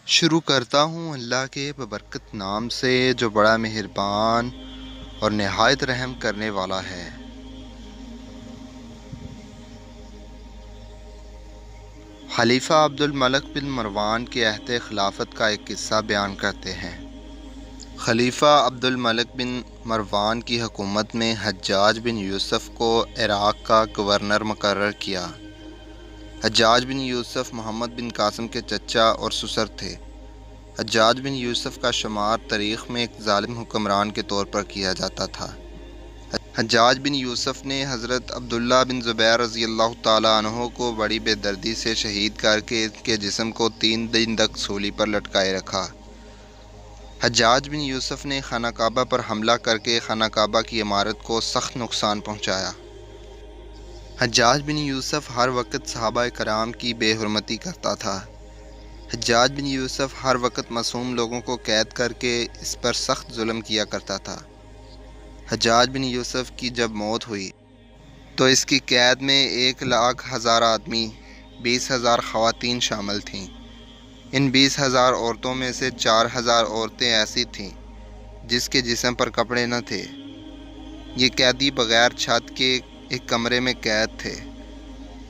شروع کرتا ہوں اللہ کے ببرکت نام سے جو بڑا مہربان اور نہایت رحم کرنے والا ہے۔ خلیفہ عبد الملک بن مروان کے عہد خلافت کا ایک قصہ بیان کرتے ہیں۔ خلیفہ عبد الملک بن مروان کی حکومت میں حجاج بن یوسف کو عراق کا گورنر مقرر کیا۔ حجاج بن یوسف محمد بن قاسم کے چچا اور سسر تھے۔ حجاج بن یوسف کا شمار تاریخ میں ایک ظالم حکمران کے طور پر کیا جاتا تھا۔ حجاج بن یوسف نے حضرت عبداللہ بن زبیر رضی اللہ تعالیٰ عنہ کو بڑی بے دردی سے شہید کر کے ان کے جسم کو 3 دن تک سولی پر لٹکائے رکھا۔ حجاج بن یوسف نے خانہ کعبہ پر حملہ کر کے خانہ کعبہ کی عمارت کو سخت نقصان پہنچایا۔ حجاج بن یوسف ہر وقت صحابہ کرام کی بے حرمتی کرتا تھا۔ حجاج بن یوسف ہر وقت معصوم لوگوں کو قید کر کے اس پر سخت ظلم کیا کرتا تھا۔ حجاج بن یوسف کی جب موت ہوئی تو اس کی قید میں 1,00,000 آدمی 20,000 خواتین شامل تھیں۔ ان 20,000 عورتوں میں سے 4,000 عورتیں ایسی تھیں جس کے جسم پر کپڑے نہ تھے۔ یہ قیدی بغیر چھت کے ایک کمرے میں قید تھے۔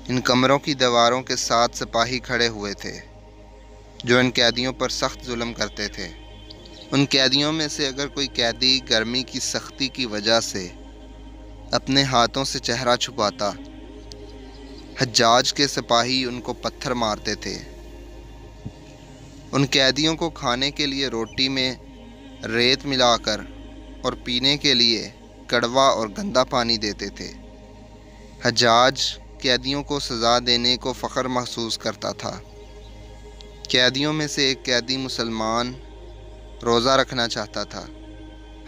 ان کمروں کی دیواروں کے ساتھ سپاہی کھڑے ہوئے تھے جو ان قیدیوں پر سخت ظلم کرتے تھے۔ ان قیدیوں میں سے اگر کوئی قیدی گرمی کی سختی کی وجہ سے اپنے ہاتھوں سے چہرہ چھپاتا، حجاج کے سپاہی ان کو پتھر مارتے تھے۔ ان قیدیوں کو کھانے کے لیے روٹی میں ریت ملا کر اور پینے کے لیے کڑوا اور گندا پانی دیتے تھے۔ حجاج قیدیوں کو سزا دینے کو فخر محسوس کرتا تھا۔ قیدیوں میں سے ایک قیدی مسلمان روزہ رکھنا چاہتا تھا۔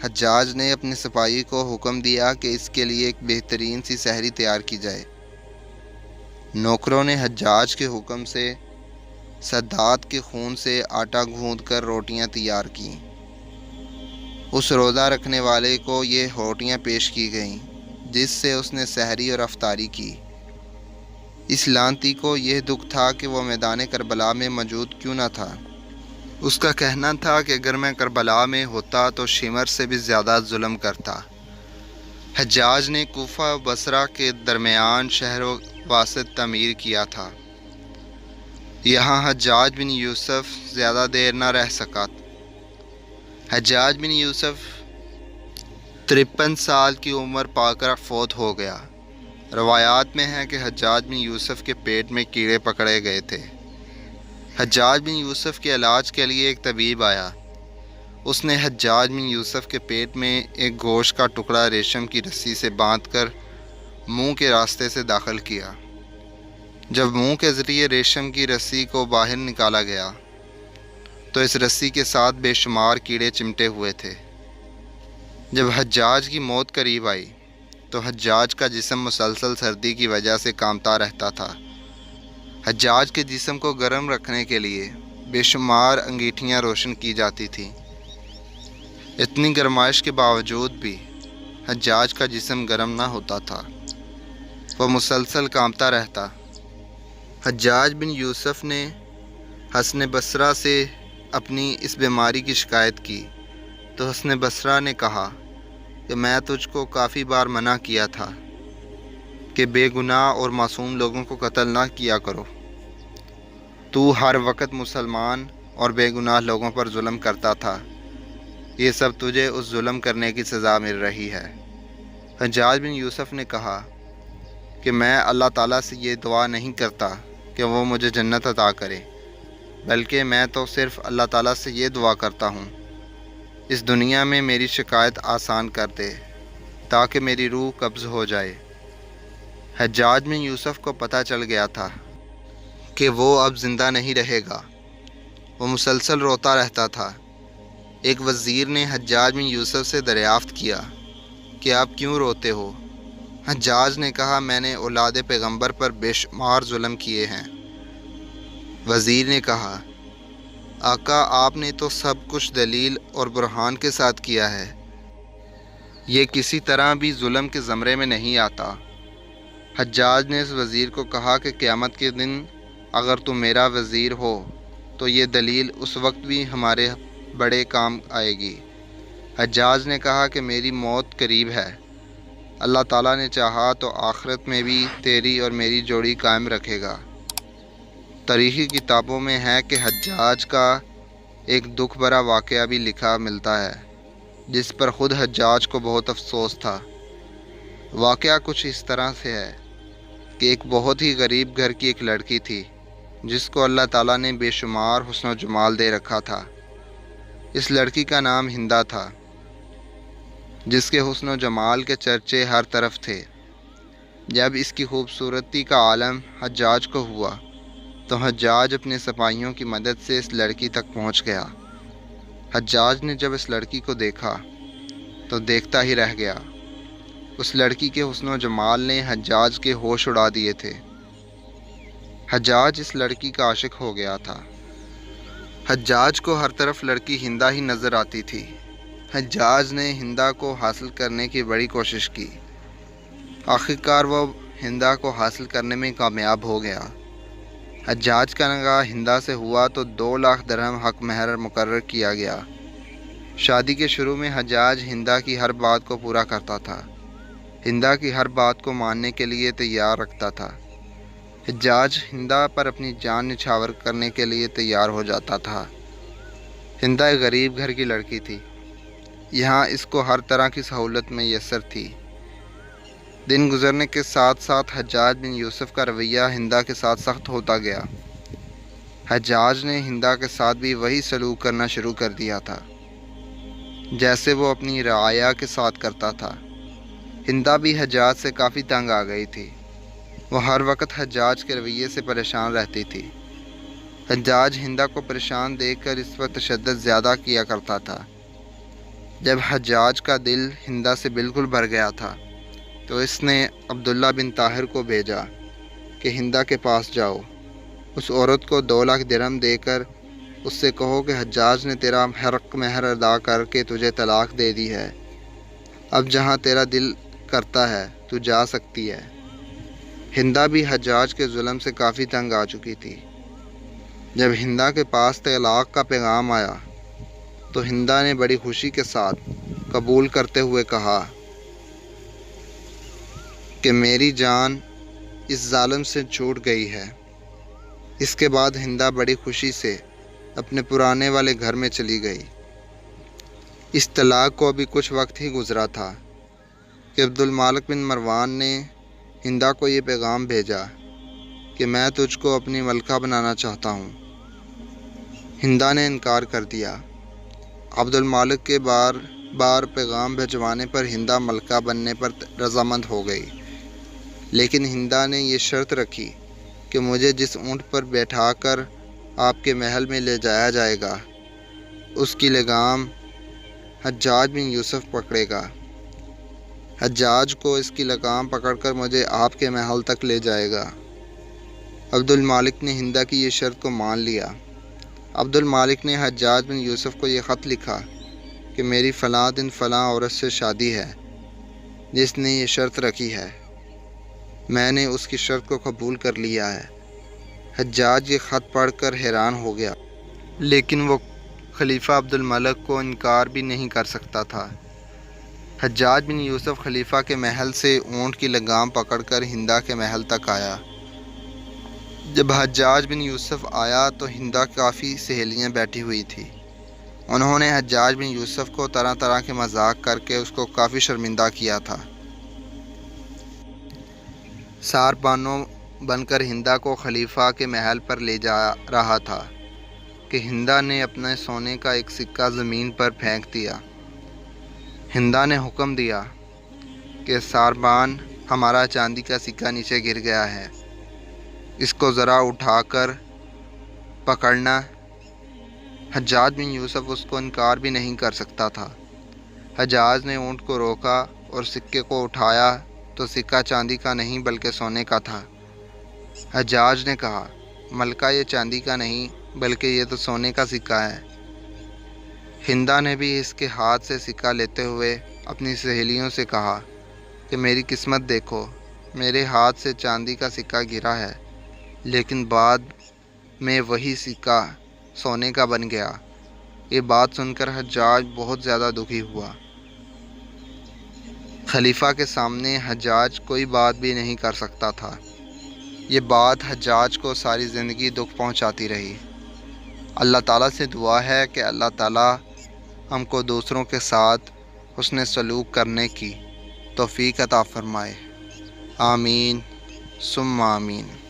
حجاج نے اپنے سپاہی کو حکم دیا کہ اس کے لیے ایک بہترین سی سحری تیار کی جائے۔ نوکروں نے حجاج کے حکم سے صدات کے خون سے آٹا گوندھ کر روٹیاں تیار کیں۔ اس روزہ رکھنے والے کو یہ روٹیاں پیش کی گئیں جس سے اس نے سحری اور افطاری کی۔ اس لعنتی کو یہ دکھ تھا کہ وہ میدان کربلا میں موجود کیوں نہ تھا۔ اس کا کہنا تھا کہ اگر میں کربلا میں ہوتا تو شمر سے بھی زیادہ ظلم کرتا۔ حجاج نے کوفہ و بصرہ کے درمیان شہر واسط تعمیر کیا تھا۔ یہاں حجاج بن یوسف زیادہ دیر نہ رہ سکا۔ حجاج بن یوسف 53 سال کی عمر پا کر فوت ہو گیا۔ روایات میں ہے کہ حجاج بن یوسف کے پیٹ میں کیڑے پکڑے گئے تھے۔ حجاج بن یوسف کے علاج کے لیے ایک طبیب آیا۔ اس نے حجاج بن یوسف کے پیٹ میں ایک گوشت کا ٹکڑا ریشم کی رسی سے باندھ کر منہ کے راستے سے داخل کیا۔ جب منہ کے ذریعے ریشم کی رسی کو باہر نکالا گیا تو اس رسی کے ساتھ بے شمار کیڑے چمٹے ہوئے تھے۔ جب حجاج کی موت قریب آئی تو حجاج کا جسم مسلسل سردی کی وجہ سے کانپتا رہتا تھا۔ حجاج کے جسم کو گرم رکھنے کے لیے بے شمار انگیٹھیاں روشن کی جاتی تھیں۔ اتنی گرمائش کے باوجود بھی حجاج کا جسم گرم نہ ہوتا تھا، وہ مسلسل کانپتا رہتا۔ حجاج بن یوسف نے حسن بصرہ سے اپنی اس بیماری کی شکایت کی تو حسن بصرہ نے کہا کہ میں تجھ کو کافی بار منع کیا تھا کہ بے گناہ اور معصوم لوگوں کو قتل نہ کیا کرو۔ تو ہر وقت مسلمان اور بے گناہ لوگوں پر ظلم کرتا تھا، یہ سب تجھے اس ظلم کرنے کی سزا مل رہی ہے۔ حجاج بن یوسف نے کہا کہ میں اللہ تعالیٰ سے یہ دعا نہیں کرتا کہ وہ مجھے جنت عطا کرے، بلکہ میں تو صرف اللہ تعالیٰ سے یہ دعا کرتا ہوں اس دنیا میں میری شکایت آسان کر دے تاکہ میری روح قبض ہو جائے۔ حجاج بن یوسف کو پتہ چل گیا تھا کہ وہ اب زندہ نہیں رہے گا۔ وہ مسلسل روتا رہتا تھا۔ ایک وزیر نے حجاج بن یوسف سے دریافت کیا کہ آپ کیوں روتے ہو؟ حجاج نے کہا میں نے اولاد پیغمبر پر بے شمار ظلم کیے ہیں۔ وزیر نے کہا آقا آپ نے تو سب کچھ دلیل اور برہان کے ساتھ کیا ہے، یہ کسی طرح بھی ظلم کے زمرے میں نہیں آتا۔ حجاج نے اس وزیر کو کہا کہ قیامت کے دن اگر تم میرا وزیر ہو تو یہ دلیل اس وقت بھی ہمارے بڑے کام آئے گی۔ حجاج نے کہا کہ میری موت قریب ہے، اللہ تعالیٰ نے چاہا تو آخرت میں بھی تیری اور میری جوڑی قائم رکھے گا۔ تاریخی کتابوں میں ہے کہ حجاج کا ایک دکھ بھرا واقعہ بھی لکھا ملتا ہے، جس پر خود حجاج کو بہت افسوس تھا۔ واقعہ کچھ اس طرح سے ہے کہ ایک بہت ہی غریب گھر کی ایک لڑکی تھی، جس کو اللہ تعالیٰ نے بے شمار حسن و جمال دے رکھا تھا۔ اس لڑکی کا نام ہندا تھا، جس کے حسن و جمال کے چرچے ہر طرف تھے۔ جب اس کی خوبصورتی کا عالم حجاج کو ہوا تو حجاج اپنے سپاہیوں کی مدد سے اس لڑکی تک پہنچ گیا۔ حجاج نے جب اس لڑکی کو دیکھا تو دیکھتا ہی رہ گیا۔ اس لڑکی کے حسن و جمال نے حجاج کے ہوش اڑا دیے تھے۔ حجاج اس لڑکی کا عاشق ہو گیا تھا۔ حجاج کو ہر طرف لڑکی ہندا ہی نظر آتی تھی۔ حجاج نے ہندا کو حاصل کرنے کی بڑی کوشش کی۔ آخرکار وہ ہندا کو حاصل کرنے میں کامیاب ہو گیا۔ حجاج کا نکاح ہندا سے ہوا تو 2 لاکھ درہم حق مہر مقرر کیا گیا۔ شادی کے شروع میں حجاج ہندا کی ہر بات کو پورا کرتا تھا، ہندا کی ہر بات کو ماننے کے لیے تیار رکھتا تھا۔ حجاج ہندا پر اپنی جان نچھاور کرنے کے لیے تیار ہو جاتا تھا۔ ہندا ایک غریب گھر کی لڑکی تھی، یہاں اس کو ہر طرح کی سہولت میسر تھی۔ دن گزرنے کے ساتھ ساتھ حجاج بن یوسف کا رویہ ہندا کے ساتھ سخت ہوتا گیا۔ حجاج نے ہندا کے ساتھ بھی وہی سلوک کرنا شروع کر دیا تھا جیسے وہ اپنی رعایا کے ساتھ کرتا تھا۔ ہندا بھی حجاج سے کافی تنگ آ گئی تھی۔ وہ ہر وقت حجاج کے رویے سے پریشان رہتی تھی۔ حجاج ہندا کو پریشان دیکھ کر اس پر تشدد زیادہ کیا کرتا تھا۔ جب حجاج کا دل ہندا سے بالکل بھر گیا تھا تو اس نے عبداللہ بن طاہر کو بھیجا کہ ہندا کے پاس جاؤ، اس عورت کو 2 لاکھ درہم دے کر اس سے کہو کہ حجاج نے تیرا حق مہر ادا کر کے تجھے طلاق دے دی ہے، اب جہاں تیرا دل کرتا ہے تو جا سکتی ہے۔ ہندا بھی حجاج کے ظلم سے کافی تنگ آ چکی تھی۔ جب ہندا کے پاس طلاق کا پیغام آیا تو ہندا نے بڑی خوشی کے ساتھ قبول کرتے ہوئے کہا کہ میری جان اس ظالم سے چھوٹ گئی ہے۔ اس کے بعد ہندا بڑی خوشی سے اپنے پرانے والے گھر میں چلی گئی۔ اس طلاق کو ابھی کچھ وقت ہی گزرا تھا کہ عبد المالک بن مروان نے ہندا کو یہ پیغام بھیجا کہ میں تجھ کو اپنی ملکہ بنانا چاہتا ہوں۔ ہندا نے انکار کر دیا۔ عبد المالک کے بار بار پیغام بھجوانے پر ہندا ملکہ بننے پر رضامند ہو گئی، لیکن ہندا نے یہ شرط رکھی کہ مجھے جس اونٹ پر بیٹھا کر آپ کے محل میں لے جایا جائے گا اس کی لگام حجاج بن یوسف پکڑے گا۔ حجاج کو اس کی لگام پکڑ کر مجھے آپ کے محل تک لے جائے گا۔ عبد المالک نے ہندا کی یہ شرط کو مان لیا۔ عبد المالک نے حجاج بن یوسف کو یہ خط لکھا کہ میری فلاں دن فلاں عورت سے شادی ہے جس نے یہ شرط رکھی ہے، میں نے اس کی شرط کو قبول کر لیا ہے۔ حجاج یہ خط پڑھ کر حیران ہو گیا، لیکن وہ خلیفہ عبد الملک کو انکار بھی نہیں کر سکتا تھا۔ حجاج بن یوسف خلیفہ کے محل سے اونٹ کی لگام پکڑ کر ہندا کے محل تک آیا۔ جب حجاج بن یوسف آیا تو ہندا کافی سہیلیاں بیٹھی ہوئی تھی۔ انہوں نے حجاج بن یوسف کو طرح طرح کے مذاق کر کے اس کو کافی شرمندہ کیا تھا۔ سار بانو بن کر ہندا کو خلیفہ کے محل پر لے جا رہا تھا کہ ہندا نے اپنے سونے کا ایک سکہ زمین پر پھینک دیا۔ ہندا نے حکم دیا کہ ساربان، ہمارا چاندی کا سکہ نیچے گر گیا ہے، اس کو ذرا اٹھا کر پکڑنا۔ حجاج بن یوسف اس کو انکار بھی نہیں کر سکتا تھا۔ حجاج نے اونٹ کو روکا اور سکے کو اٹھایا تو سکہ چاندی کا نہیں بلکہ سونے کا تھا۔ حجاج نے کہا، ملکہ یہ چاندی کا نہیں بلکہ یہ تو سونے کا سکہ ہے۔ ہندا نے بھی اس کے ہاتھ سے سکہ لیتے ہوئے اپنی سہیلیوں سے کہا کہ میری قسمت دیکھو، میرے ہاتھ سے چاندی کا سکہ گرا ہے، لیکن بعد میں وہی سکہ سونے کا بن گیا۔ یہ بات سن کر حجاج بہت زیادہ دکھی ہوا۔ خلیفہ کے سامنے حجاج کوئی بات بھی نہیں کر سکتا تھا۔ یہ بات حجاج کو ساری زندگی دکھ پہنچاتی رہی۔ اللہ تعالیٰ سے دعا ہے کہ اللہ تعالیٰ ہم کو دوسروں کے ساتھ حسن سلوک کرنے کی توفیق عطا فرمائے۔ آمین ثم آمین۔